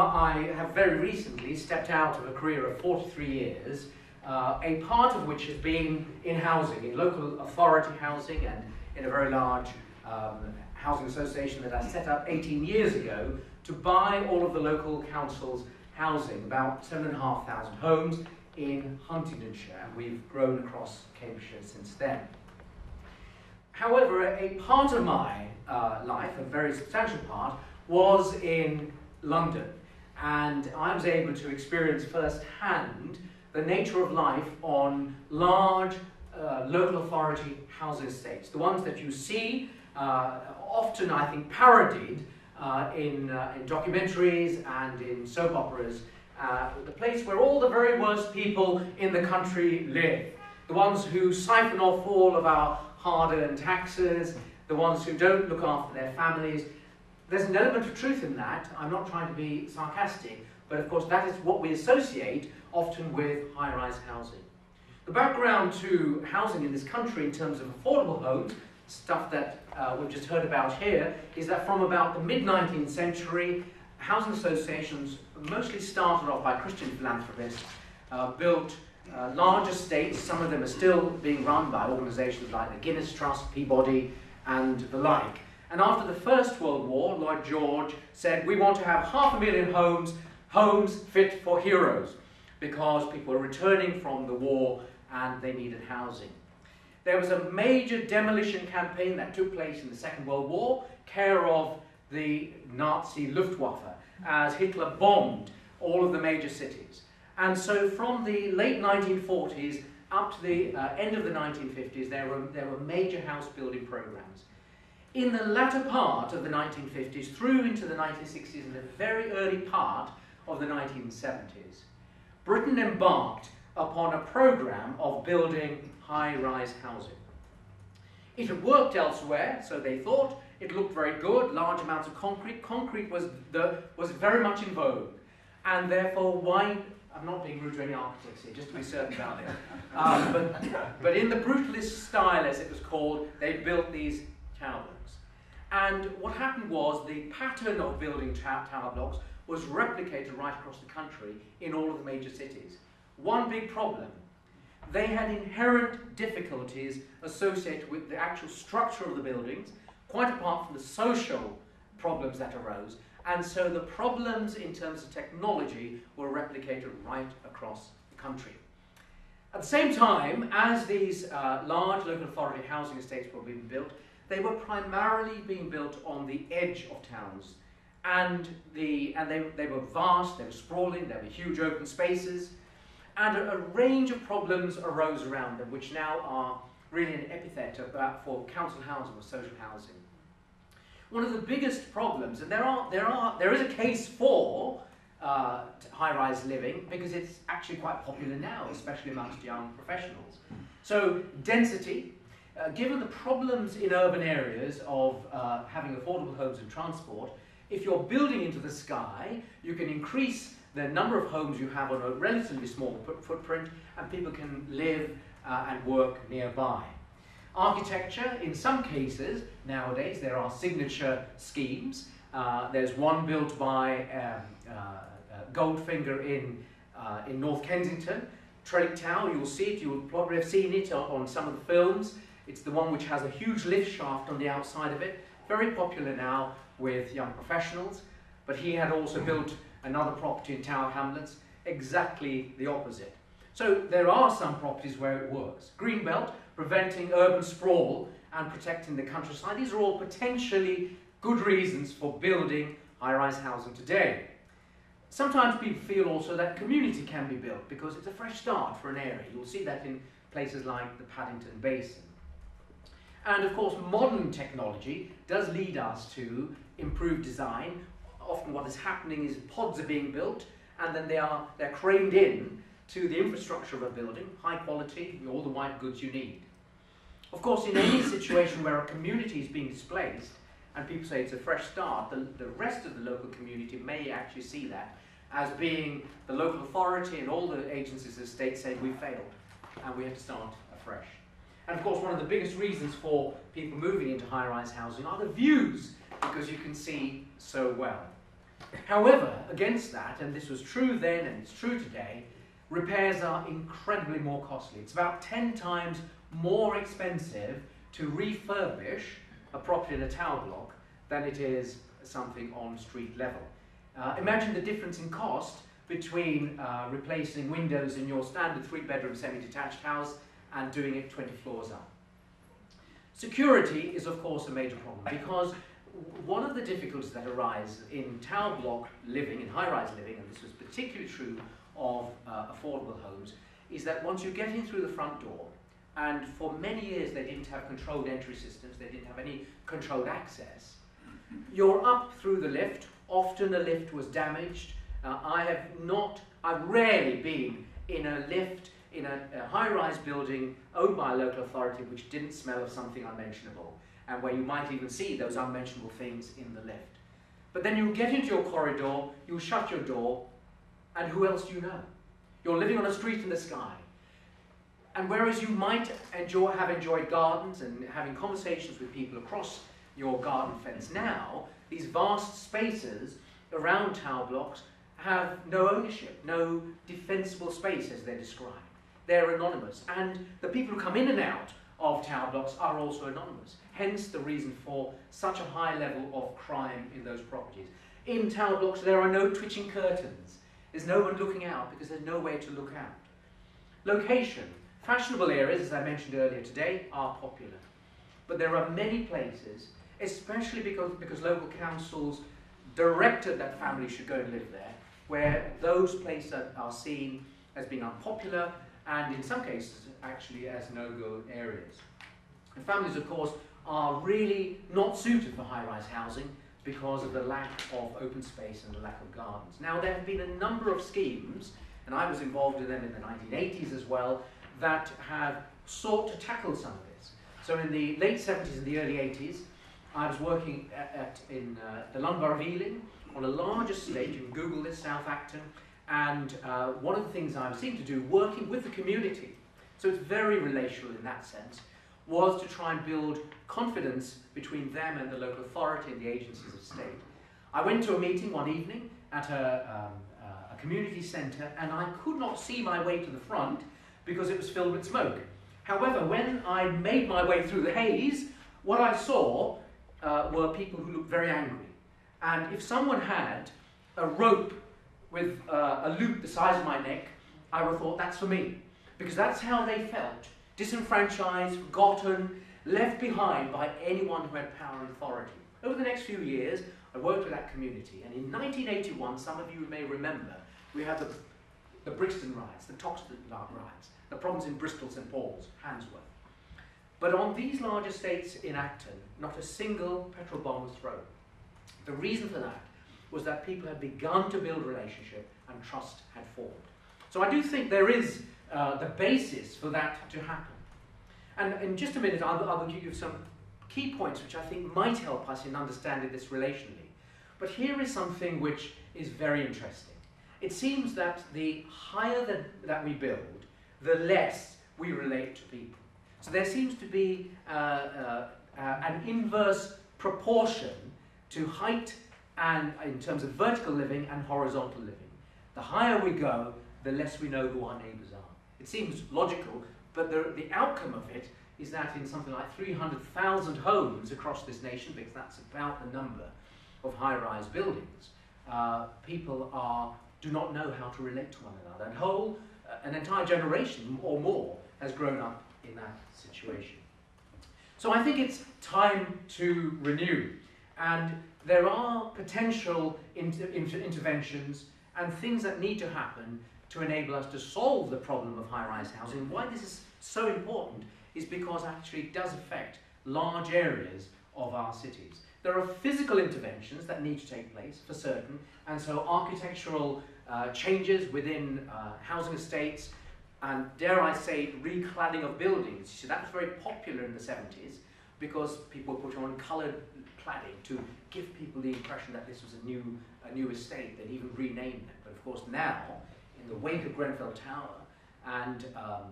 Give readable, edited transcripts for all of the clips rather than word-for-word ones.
I have very recently stepped out of a career of 43 years, a part of which has been in housing, in local authority housing and in a very large housing association that I set up 18 years ago to buy all of the local council's housing, about 7,500 homes in Huntingdonshire, and we've grown across Cambridgeshire since then. However, a part of my life, a very substantial part, was in London, and I was able to experience firsthand the nature of life on large local authority housing estates, the ones that you see often, I think, parodied in documentaries and in soap operas, the place where all the very worst people in the country live, the ones who siphon off all of our hard-earned taxes, the ones who don't look after their families. There's an element of truth in that. I'm not trying to be sarcastic, but of course that is what we associate often with high-rise housing. The background to housing in this country in terms of affordable homes, stuff that we've just heard about here, is that from about the mid-19th century, housing associations, mostly started off by Christian philanthropists, built large estates. Some of them are still being run by organisations like the Guinness Trust, Peabody, and the like. And after the First World War, Lloyd George said, we want to have 500,000 homes fit for heroes, because people were returning from the war and they needed housing. There was a major demolition campaign that took place in the Second World War, care of the Nazi Luftwaffe, as Hitler bombed all of the major cities. And so from the late 1940s up to the end of the 1950s, there were major house building programs. In the latter part of the 1950s, through into the 1960s and the very early part of the 1970s, Britain embarked upon a program of building high-rise housing. It had worked elsewhere, so they thought. It looked very good, large amounts of concrete. Concrete was very much in vogue, and therefore why, I'm not being rude to any architects here, just to be certain about it, but in the brutalist style, as it was called, they built these tower blocks. And what happened was the pattern of building tower blocks was replicated right across the country in all of the major cities. One big problem: they had inherent difficulties associated with the actual structure of the buildings, quite apart from the social problems that arose, and so the problems in terms of technology were replicated right across the country. At the same time, as these large local authority housing estates were being built, they were primarily being built on the edge of towns, and they were vast, they were sprawling, there were huge open spaces, and a range of problems arose around them, which now are really an epithet for council housing or social housing. One of the biggest problems, and there is a case for high-rise living because it's actually quite popular now, especially amongst young professionals. So density, given the problems in urban areas of having affordable homes and transport, if you're building into the sky, you can increase the number of homes you have on a relatively small footprint, and people can live and work nearby. Architecture, in some cases, nowadays, there are signature schemes. There's one built by Goldfinger in North Kensington. Trellick Tower, you'll see it, you'll probably have seen it on some of the films. It's the one which has a huge lift shaft on the outside of it. Very popular now with young professionals. But he had also built another property in Tower Hamlets, exactly the opposite. So there are some properties where it works. Greenbelt, preventing urban sprawl and protecting the countryside. These are all potentially good reasons for building high-rise housing today. Sometimes people feel also that community can be built because it's a fresh start for an area. You'll see that in places like the Paddington Basin. And of course, modern technology does lead us to improved design. Often what is happening is pods are being built, and then they're craned in to the infrastructure of a building, high quality, all the white goods you need. Of course, in any situation where a community is being displaced, and people say it's a fresh start, the rest of the local community may actually see that as being the local authority and all the agencies of the state saying we failed, and we have to start afresh. And of course, one of the biggest reasons for people moving into high-rise housing are the views, because you can see so well. However, against that, and this was true then and it's true today, repairs are incredibly more costly. It's about 10 times more expensive to refurbish a property in a tower block than it is something on street level. Imagine the difference in cost between replacing windows in your standard 3-bedroom semi-detached house and doing it 20 floors up. Security is of course a major problem, because one of the difficulties that arise in tower block living, in high-rise living, and this was particularly true of affordable homes, is that once you get in through the front door, and for many years they didn't have controlled entry systems, they didn't have any controlled access, you're up through the lift. Often the lift was damaged. I've rarely been in a lift in a high-rise building owned by a local authority which didn't smell of something unmentionable, and where you might even see those unmentionable things in the lift. But then you get into your corridor, you shut your door, and who else do you know? You're living on a street in the sky. And whereas you might have enjoyed gardens and having conversations with people across your garden fence, now these vast spaces around tower blocks have no ownership, no defensible space as they're described. They're anonymous, and the people who come in and out of tower blocks are also anonymous. Hence the reason for such a high level of crime in those properties. In tower blocks there are no twitching curtains. There's no one looking out because there's no way to look out. Location. Fashionable areas, as I mentioned earlier today, are popular. But there are many places, especially because local councils directed that families should go and live there, where those places are seen as being unpopular and in some cases actually as no-go areas. And families, of course, are really not suited for high-rise housing because of the lack of open space and the lack of gardens. Now, there have been a number of schemes, and I was involved in them in the 1980s as well, that have sought to tackle some of this. So in the late 70s and the early 80s, I was working in the London Borough of Ealing on a large estate. You can Google this, South Acton, and one of the things I was seeking to do, working with the community, so it's very relational in that sense, was to try and build confidence between them and the local authority and the agencies of state. I went to a meeting one evening at a community centre, and I could not see my way to the front because it was filled with smoke. However, when I made my way through the haze, what I saw were people who looked very angry. And if someone had a rope with a loop the size of my neck, I would have thought, that's for me. Because that's how they felt. Disenfranchised, forgotten, left behind by anyone who had power and authority. Over the next few years, I worked with that community. And in 1981, some of you may remember, we had the Brixton riots, the Toxteth riots, the problems in Bristol, St Paul's, Handsworth. But on these large estates in Acton, not a single petrol bomb was thrown. The reason for that was that people had begun to build relationship and trust had formed. So I do think there is the basis for that to happen. And in just a minute, I'll give you some key points which I think might help us in understanding this relationally. But here is something which is very interesting. It seems that the higher that we build, the less we relate to people. So there seems to be an inverse proportion to height and in terms of vertical living and horizontal living. The higher we go, the less we know who our neighbours are. It seems logical, but the outcome of it is that in something like 300,000 homes across this nation, because that's about the number of high-rise buildings, people do not know how to relate to one another. And an entire generation or more has grown up in that situation. So I think it's time to renew. And there are potential interventions and things that need to happen to enable us to solve the problem of high-rise housing. Why this is so important is because actually it does affect large areas of our cities. There are physical interventions that need to take place for certain, and so architectural changes within housing estates and, dare I say, recladding of buildings. So that was very popular in the 70s because people put on coloured cladding to give people the impression that this was a new estate. They'd even renamed it. But of course now, in the wake of Grenfell Tower and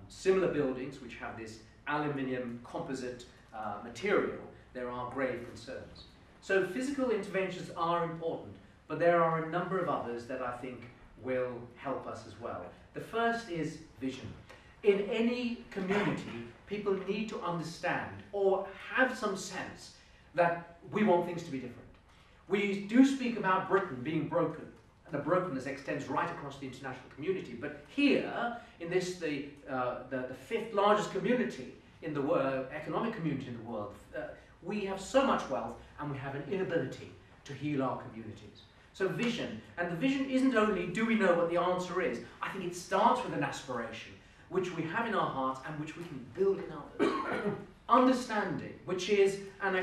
similar buildings which have this aluminium composite material, there are grave concerns. So physical interventions are important, but there are a number of others that I think will help us as well. The first is vision. In any community, people need to understand or have some sense that we want things to be different. We do speak about Britain being broken, and the brokenness extends right across the international community. But here, in this, the fifth largest community in the world, economic community in the world, we have so much wealth and we have an inability to heal our communities. So vision, and the vision isn't only do we know what the answer is, I think it starts with an aspiration, which we have in our hearts and which we can build in others. Understanding, which is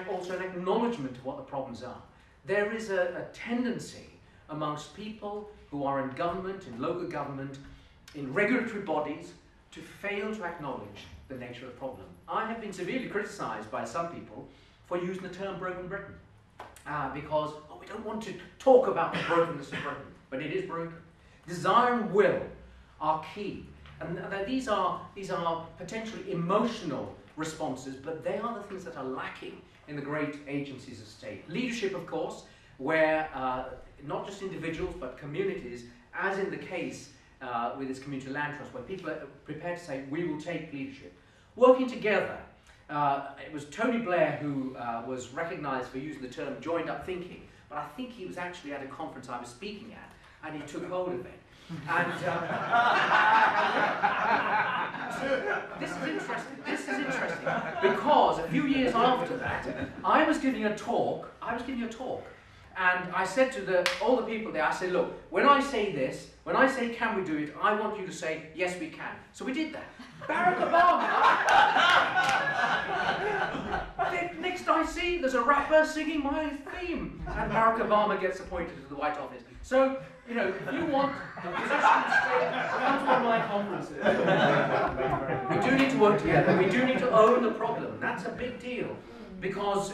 also an acknowledgement of what the problems are. There is a tendency amongst people who are in government, in local government, in regulatory bodies, to fail to acknowledge the nature of the problem. I have been severely criticised by some people for using the term broken Britain, because we don't want to talk about the brokenness of Britain, but it is broken. Desire and will are key, and these are potentially emotional responses, but they are the things that are lacking in the great agencies of state. Leadership, of course, where not just individuals but communities, as in the case with this community land trust, where people are prepared to say, we will take leadership. Working together. It was Tony Blair who was recognised for using the term joined up thinking, but I think he was actually at a conference I was speaking at, and he took hold of it. And this is interesting, because a few years after that, I was giving a talk, and I said to all the people there, I said, look, when I say this, when I say can we do it, I want you to say yes we can. So we did that. Barack Obama. Next I see, there's a rapper singing my theme, and Barack Obama gets appointed to the White Office. So, you know, if you want a position to stay, come to one of my conferences. We do need to work together. We do need to own the problem. That's a big deal, because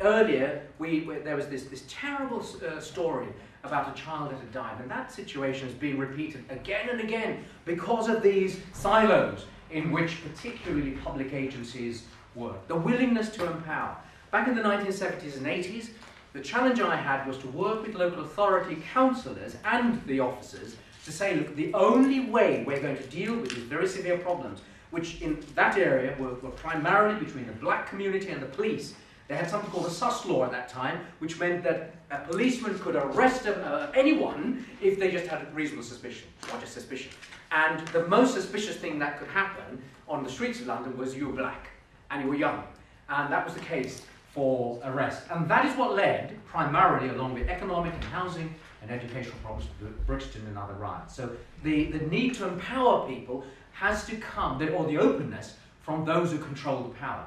earlier there was this terrible story about a child that had died, and that situation has been repeated again and again because of these silos in which particularly public agencies work. The willingness to empower. Back in the 1970s and 80s, the challenge I had was to work with local authority councillors and the officers to say, look, the only way we're going to deal with these very severe problems, which in that area were primarily between the black community and the police. They had something called a sus law at that time, which meant that a policeman could arrest anyone if they just had a reasonable suspicion, or just suspicion. And the most suspicious thing that could happen on the streets of London was you were black and you were young. And that was the case for arrest. And that is what led, primarily along with economic and housing and educational problems, to Brixton and other riots. So the need to empower people has to come, or the openness, from those who control the power.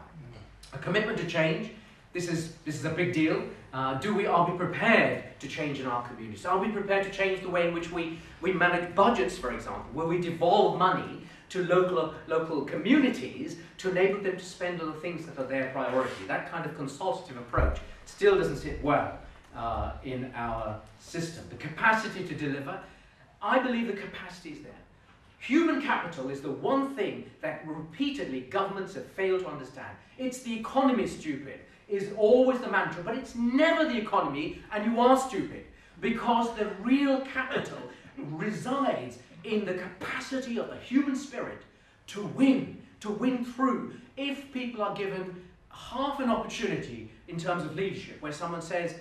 A commitment to change. This is a big deal. Are we prepared to change in our communities? Are we prepared to change the way in which we manage budgets, for example, where we devolve money to local communities to enable them to spend on the things that are their priority? That kind of consultative approach still doesn't sit well in our system. The capacity to deliver, I believe the capacity is there. Human capital is the one thing that repeatedly governments have failed to understand. It's the economy, stupid, is always the mantra, but it's never the economy, and you are stupid, because the real capital resides in the capacity of the human spirit to win through. If people are given half an opportunity in terms of leadership, where someone says,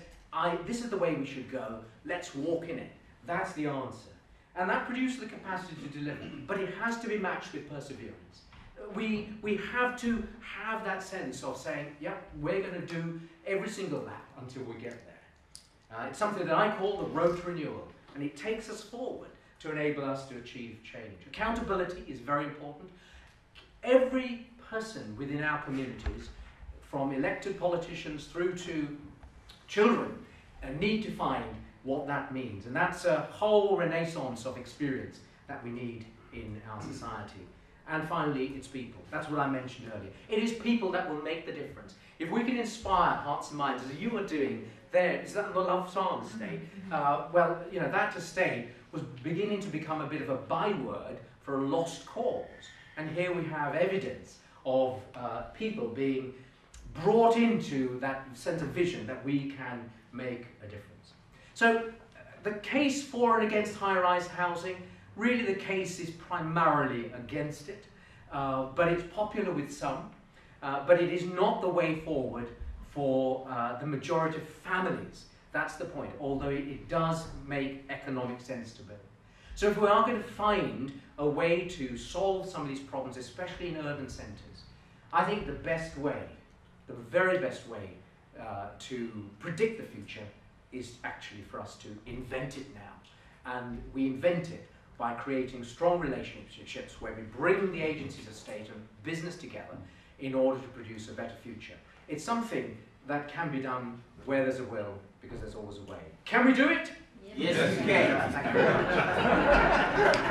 this is the way we should go, let's walk in it, that's the answer. And that produces the capacity to deliver, but it has to be matched with perseverance. We have to have that sense of saying, yep, we're going to do every single lap until we get there. It's something that I call the road to renewal, and it takes us forward to enable us to achieve change. Accountability is very important. Every person within our communities, from elected politicians through to children, need to find what that means. And that's a whole renaissance of experience that we need in our society. And finally, it's people. That's what I mentioned earlier. It is people that will make the difference. If we can inspire hearts and minds, as you are doing there, is that the Love Psalm estate? Well, you know, that estate was beginning to become a bit of a byword for a lost cause. And here we have evidence of people being brought into that sense of vision that we can make a difference. So the case for and against high-rise housing, really the case is primarily against it, but it's popular with some, but it is not the way forward for the majority of families. That's the point, although it does make economic sense to build. So if we are going to find a way to solve some of these problems, especially in urban centres, I think the best way, the very best way to predict the future is actually for us to invent it now. And we invent it by creating strong relationships where we bring the agencies of state and business together in order to produce a better future. It's something that can be done where there's a will, because there's always a way. Can we do it? Yes, we can. Thank you very much.